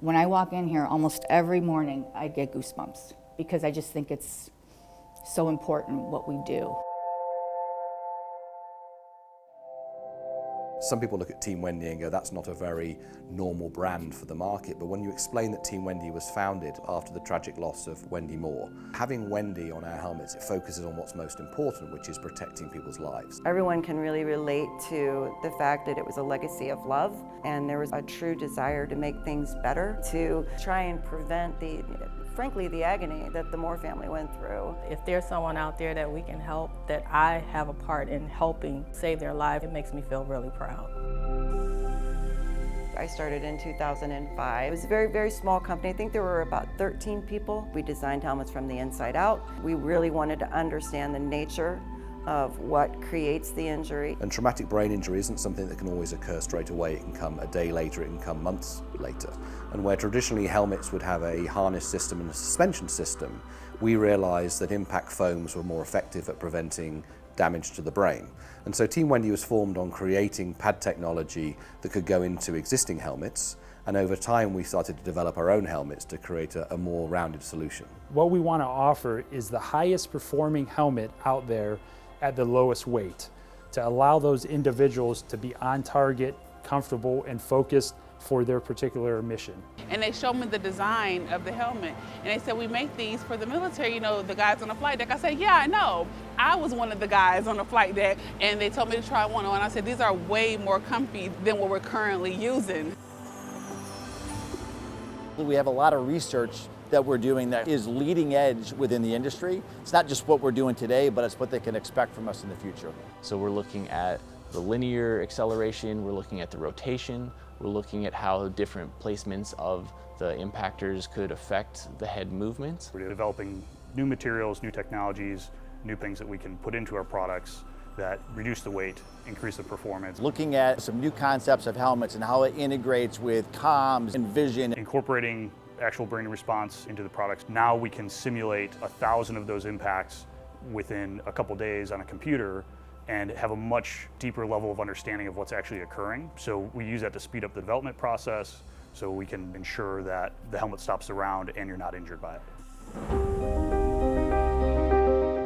When I walk in here, almost every morning I get goosebumps because I just think it's so important what we do. Some people look at Team Wendy and go, that's not a very normal brand for the market. But when you explain that Team Wendy was founded after the tragic loss of Wendy Moore, having Wendy on our helmets, it focuses on what's most important, which is protecting people's lives. Everyone can really relate to the fact that it was a legacy of love, and there was a true desire to make things better, to try and prevent frankly, the agony that the Moore family went through. If there's someone out there that we can help, that I have a part in helping save their life, it makes me feel really proud. I started in 2005. It was a very, very small company. I think there were about 13 people. We designed helmets from the inside out. We really wanted to understand the nature of what creates the injury. And traumatic brain injury isn't something that can always occur straight away. It can come a day later, it can come months later. And where traditionally helmets would have a harness system and a suspension system, we realized that impact foams were more effective at preventing damage to the brain. And so Team Wendy was formed on creating pad technology that could go into existing helmets, and over time we started to develop our own helmets to create a more rounded solution. What we want to offer is the highest performing helmet out there at the lowest weight, to allow those individuals to be on target, comfortable, and focused for their particular mission. And they showed me the design of the helmet, and they said, we make these for the military, you know, the guys on the flight deck. I said, yeah, I know. I was one of the guys on the flight deck, and they told me to try one on. I said, these are way more comfy than what we're currently using. We have a lot of research that we're doing that is leading edge within the industry. It's not just what we're doing today, but it's what they can expect from us in the future. So we're looking at the linear acceleration, we're looking at the rotation, we're looking at how different placements of the impactors could affect the head movement. We're developing new materials, new technologies, new things that we can put into our products that reduce the weight, increase the performance. Looking at some new concepts of helmets and how it integrates with comms and vision. Incorporating actual brain response into the products. Now we can simulate 1,000 of those impacts within a couple days on a computer and have a much deeper level of understanding of what's actually occurring. So we use that to speed up the development process so we can ensure that the helmet stops the round and you're not injured by it.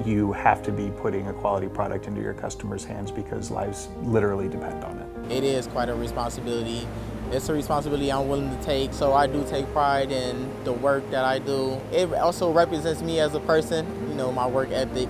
You have to be putting a quality product into your customers' hands because lives literally depend on it. It is quite a responsibility. It's a responsibility I'm willing to take, so I do take pride in the work that I do. It also represents me as a person, you know, my work ethic.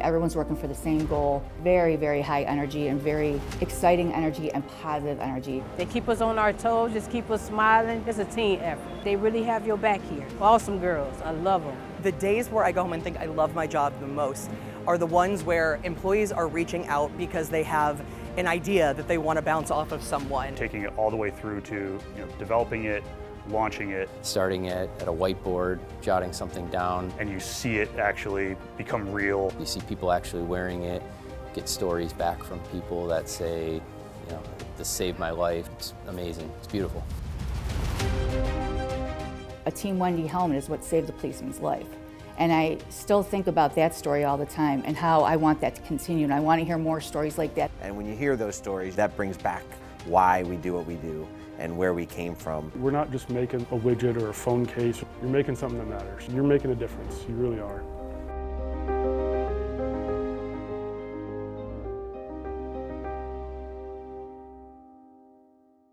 Everyone's working for the same goal. Very, very high energy and very exciting energy and positive energy. They keep us on our toes, just keep us smiling. It's a team effort. They really have your back here. Awesome girls, I love them. The days where I go home and think I love my job the most are the ones where employees are reaching out because they have an idea that they want to bounce off of someone. Taking it all the way through to developing it, launching it. Starting it at a whiteboard, jotting something down. And you see it actually become real. You see people actually wearing it, get stories back from people that say, you know, this saved my life. It's amazing, it's beautiful. A Team Wendy helmet is what saved a policeman's life. And I still think about that story all the time and how I want that to continue, and I want to hear more stories like that. And when you hear those stories, that brings back why we do what we do and where we came from. We're not just making a widget or a phone case. You're making something that matters. You're making a difference. You really are.